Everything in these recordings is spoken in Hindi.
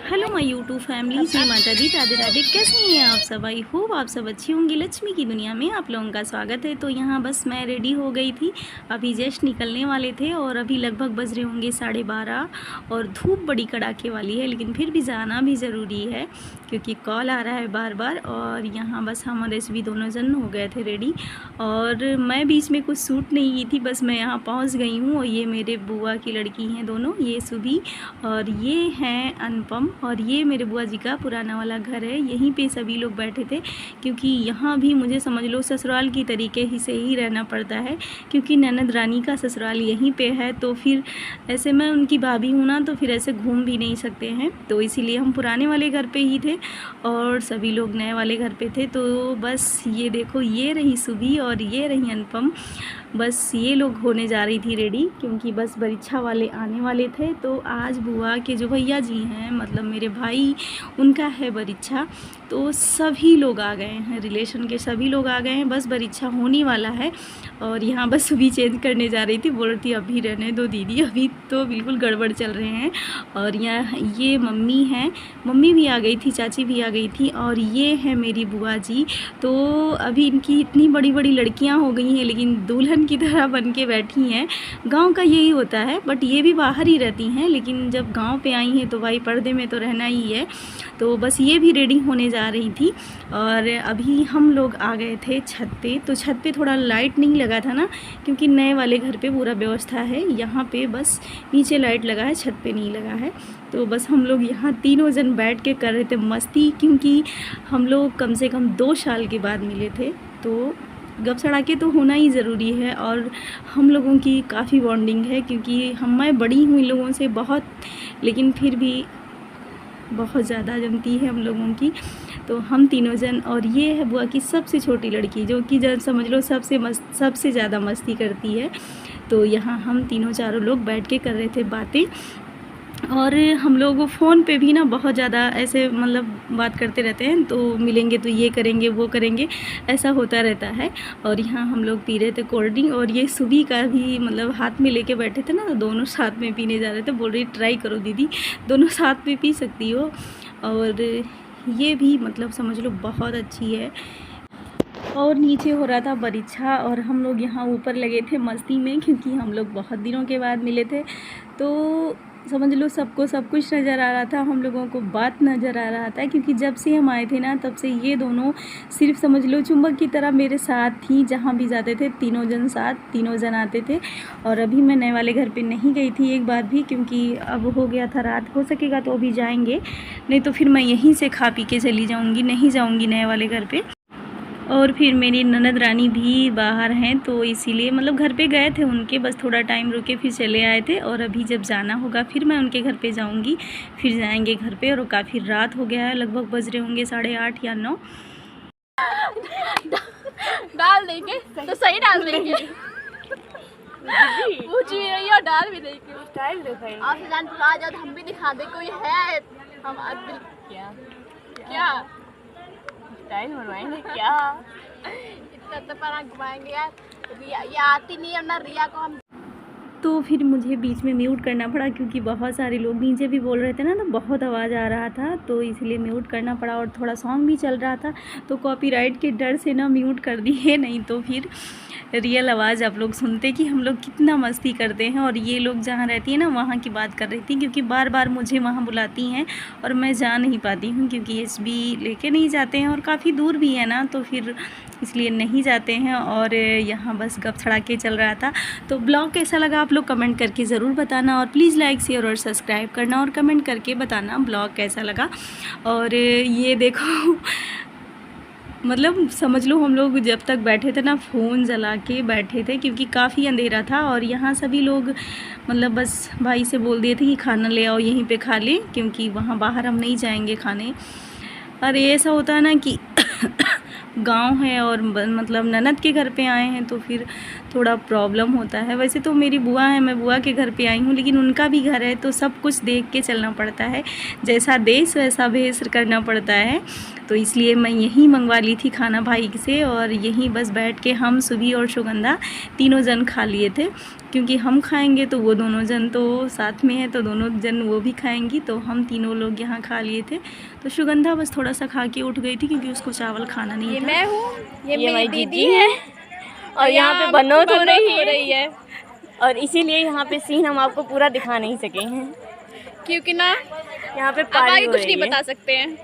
हेलो माय यूट्यूब फैमिली, जय माता दी, राधे राधे। कैसे हैं आप सब? आई होप आप सब अच्छी होंगी। लक्ष्मी की दुनिया में आप लोगों का स्वागत है। तो यहाँ बस मैं रेडी हो गई थी, अभी जस्ट निकलने वाले थे और अभी लगभग बज रहे होंगे 12:30 और धूप बड़ी कड़ाके वाली है, लेकिन फिर भी जाना भी ज़रूरी है क्योंकि कॉल आ रहा है बार बार। और यहाँ बस हम और भी दोनों जन हो गए थे रेडी और मैं बीच में कुछ सूट नहीं की थी, बस मैं यहाँ पहुँच गई हूँ। और ये मेरे बुआ की लड़की हैं दोनों, ये सुभी और ये हैं अनुपम। और ये मेरे बुआ जी का पुराना वाला घर है, यहीं पे सभी लोग बैठे थे क्योंकि यहाँ भी मुझे समझ लो ससुराल की तरीके ही से ही रहना पड़ता है क्योंकि ननद रानी का ससुराल यहीं पे है। तो फिर ऐसे मैं उनकी भाभी हूँ ना, तो फिर ऐसे घूम भी नहीं सकते हैं, तो इसीलिए हम पुराने वाले घर पे ही थे और सभी लोग नए वाले घर पे थे। तो बस ये देखो, ये रही सुभी और ये रही अनुपम। बस ये लोग होने जा रही थी रेडी क्योंकि बस परीक्षा वाले आने वाले थे। तो आज बुआ के जो भैया जी हैं, मतलब मेरे भाई, उनका है परीक्षा, तो सभी लोग आ गए हैं, रिलेशन के सभी लोग आ गए हैं, बस परीक्षा होने वाला है। और यहाँ बस सुबह चेंज करने जा रही थी, बोल रही थी अभी रहने दो दीदी, अभी तो बिल्कुल गड़बड़ चल रहे हैं। और यहाँ ये मम्मी हैं, मम्मी भी आ गई थी, चाची भी आ गई थी और ये है मेरी बुआ जी। तो अभी इनकी इतनी बड़ी बड़ी लड़कियाँ हो गई हैं लेकिन दुल्हन की तरह बन के बैठी हैं। गांव का यही होता है, बट ये भी बाहर ही रहती हैं, लेकिन जब गांव पे आई हैं तो भाई पर्दे में तो रहना ही है। तो बस ये भी रेडी होने जा रही थी और अभी हम लोग आ गए थे छत पे। तो छत पे थोड़ा लाइट नहीं लगा था ना, क्योंकि नए वाले घर पे पूरा व्यवस्था है, यहाँ पे बस नीचे लाइट लगा है, छत पे नहीं लगा है। तो बस हम लोग यहाँ तीनों जन बैठ के कर रहे थे मस्ती, क्योंकि हम लोग कम से कम 2 साल के बाद मिले थे। तो गप सड़ाके तो होना ही ज़रूरी है और हम लोगों की काफ़ी बॉन्डिंग है क्योंकि मैं बड़ी हूँ इन लोगों से बहुत, लेकिन फिर भी बहुत ज़्यादा जमती है हम लोगों की। तो हम तीनों जन, और ये है बुआ की सबसे छोटी लड़की जो कि जब समझ लो सबसे ज़्यादा मस्ती करती है। तो यहाँ हम तीनों चारों लोग बैठ के कर रहे थे बातें। और हम लोग फ़ोन पे भी ना बहुत ज़्यादा ऐसे मतलब बात करते रहते हैं, तो मिलेंगे तो ये करेंगे वो करेंगे, ऐसा होता रहता है। और यहाँ हम लोग पी रहे थे कोल्ड ड्रिंक और ये सुबह का भी मतलब हाथ में लेके बैठे थे ना, तो दोनों साथ में पीने जा रहे थे। बोल रही ट्राई करो दीदी, दोनों साथ में पी सकती हो। और ये भी मतलब समझ लो बहुत अच्छी है। और नीचे हो रहा था परीक्षा और हम लोग यहाँ ऊपर लगे थे मस्ती में क्योंकि हम लोग बहुत दिनों के बाद मिले थे। तो समझ लो सबको सब कुछ नज़र आ रहा था, हम लोगों को बात नज़र आ रहा था क्योंकि जब से हम आए थे ना तब से ये दोनों सिर्फ समझ लो चुंबक की तरह मेरे साथ थी, जहाँ भी जाते थे तीनों जन साथ, तीनों जन आते थे। और अभी मैं नए वाले घर पे नहीं गई थी एक बार भी क्योंकि अब हो गया था रात, हो सकेगा तो अभी जाएंगे, नहीं तो फिर मैं यहीं से खा पी के चली जाऊँगी, नहीं जाऊँगी नए वाले घर पर। और फिर मेरी ननद रानी भी बाहर हैं, तो इसीलिए मतलब घर पे गए थे उनके, बस थोड़ा टाइम रुके फिर चले आए थे। और अभी जब जाना होगा फिर मैं उनके घर पे जाऊंगी, फिर जाएंगे घर पे। और काफ़ी रात हो गया है, लगभग बज रहे होंगे 8:30 या 9। डाल देंगे तो सही डाल देंगे। पूछ भी रही है और डाल भी देंगे। स्टाइल देखो, आप जान तो आ जाओ तो हम भी दिखा दे कोई है। हम क्या क्या स्टाइल बनवाएंगे क्या, इतना तो पर घुमाएंगे यार। ये आती नहीं है ना रिया को हम। तो फिर मुझे बीच में म्यूट करना पड़ा क्योंकि बहुत सारे लोग नीचे भी बोल रहे थे ना, तो बहुत आवाज़ आ रहा था, तो इसलिए म्यूट करना पड़ा। और थोड़ा सॉन्ग भी चल रहा था तो कॉपीराइट के डर से ना म्यूट कर दिए, नहीं तो फिर रियल आवाज़ आप लोग सुनते कि हम लोग कितना मस्ती करते हैं। और ये लोग जहाँ रहती है ना वहाँ की बात कर रही थी क्योंकि बार बार मुझे वहाँ बुलाती हैं और मैं जा नहीं पाती हूँ क्योंकि एसबी लेके नहीं जाते हैं और काफ़ी दूर भी है ना, तो फिर इसलिए नहीं जाते हैं। और यहाँ बस गप छड़ाके चल रहा था। तो ब्लॉग कैसा लगा आप लोग कमेंट करके ज़रूर बताना और प्लीज़ लाइक शेयर और सब्सक्राइब करना और कमेंट करके बताना ब्लॉग कैसा लगा। और ये देखो मतलब समझ लो हम लोग जब तक बैठे थे ना फ़ोन जला के बैठे थे क्योंकि काफ़ी अंधेरा था। और यहाँ सभी लोग मतलब बस भाई से बोल दिए थे कि खाना ले आओ यहीं पे खा लें क्योंकि वहाँ बाहर हम नहीं जाएंगे खाने। और ऐसा होता है ना कि गांव है और मतलब ननद के घर पे आए हैं तो फिर थोड़ा प्रॉब्लम होता है। वैसे तो मेरी बुआ है, मैं बुआ के घर पे आई हूँ, लेकिन उनका भी घर है तो सब कुछ देख के चलना पड़ता है, जैसा देश वैसा भेष करना पड़ता है। तो इसलिए मैं यहीं मंगवा ली थी खाना भाई से, और यहीं बस बैठ के हम सुबी और सुगंधा तीनों जन खा लिए थे, क्योंकि हम खाएंगे तो वो दोनों जन तो साथ में है, तो दोनों जन वो भी खाएंगी, तो हम तीनों लोग यहाँ खा लिए थे। तो सुगंधा बस थोड़ा सा खा के उठ गई थी, क्योंकि उसको चावल खाना नहीं ये था। मैं हूँ, ये मेरी दीदी है, और यहाँ पे बनोट हो रही है, और इसीलिए यहाँ पे सीन हम आपको पूरा दिखा नहीं सके हैं, क्योंकि ना यहाँ पे पानी कुछ नहीं बता सकते हैं।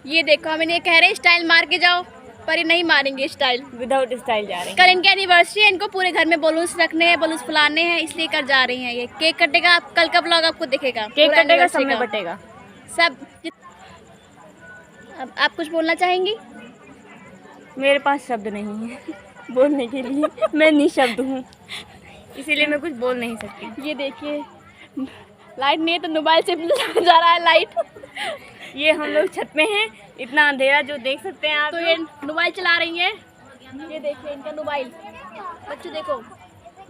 ये देखो, हम इन्हें कह रहे हैं स्टाइल मार के जाओ, पर ये नहीं मारेंगे स्टाइल, विदाउट स्टाइल जा रहे हैं। कल इनकी एनिवर्सरी है, इनको पूरे घर में बलून्स रखने हैं, बलून्स फुलाने हैं, इसलिए कर जा रही हैं। ये केक कटेगा, आप कल का ब्लॉग आपको दिखेगा, केक कटेगा, सब में बटेगा सब। अब आप कुछ बोलना चाहेंगी? मेरे पास शब्द नहीं है बोलने के लिए, मैं निशब्द हूँ, इसीलिए मैं कुछ बोल नहीं सकती। ये देखिए, लाइट नहीं है तो मोबाइल से जा रहा है लाइट। ये हम लोग छत में हैं, इतना अंधेरा जो देख सकते हैं आप। तो ये मोबाइल चला रही हैं, ये देखिए इनका मोबाइल। बच्चों देखो,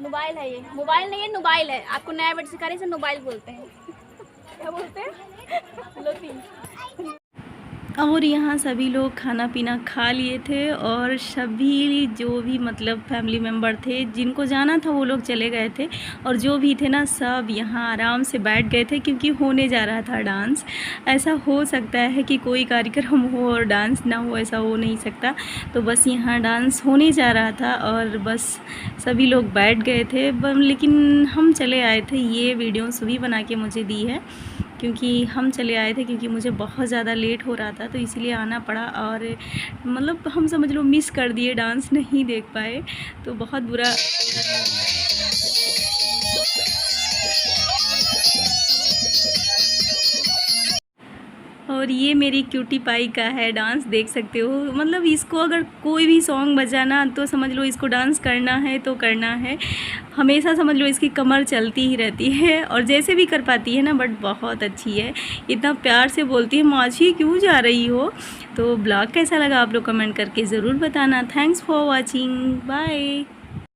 मोबाइल है, ये मोबाइल नहीं है, मोबाइल है। आपको नया वर्ड सिखा रहे, इसे मोबाइल बोलते हैं। क्या बोलते हैं? लोती। और यहाँ सभी लोग खाना पीना खा लिए थे, और सभी जो भी मतलब फैमिली मेम्बर थे, जिनको जाना था वो लोग चले गए थे, और जो भी थे ना सब यहाँ आराम से बैठ गए थे, क्योंकि होने जा रहा था डांस। ऐसा हो सकता है कि कोई कार्यक्रम हो और डांस ना हो, ऐसा हो नहीं सकता। तो बस यहाँ डांस होने जा रहा था और बस सभी लोग बैठ गए थे, लेकिन हम चले आए थे। ये वीडियो सुबह बना के मुझे दी है, क्योंकि हम चले आए थे, क्योंकि मुझे बहुत ज़्यादा लेट हो रहा था, तो इसीलिए आना पड़ा। और मतलब हम समझ लो मिस कर दिए, डांस नहीं देख पाए, तो बहुत बुरा। और ये मेरी क्यूटी पाई का है, डांस देख सकते हो। मतलब इसको अगर कोई भी सॉन्ग बजाना तो समझ लो इसको डांस करना है तो करना है। हमेशा समझ लो इसकी कमर चलती ही रहती है, और जैसे भी कर पाती है ना, बट बहुत अच्छी है। इतना प्यार से बोलती है, माछी क्यों जा रही हो। तो ब्लॉग कैसा लगा आप लोग कमेंट करके ज़रूर बताना। Thanks for watching, bye.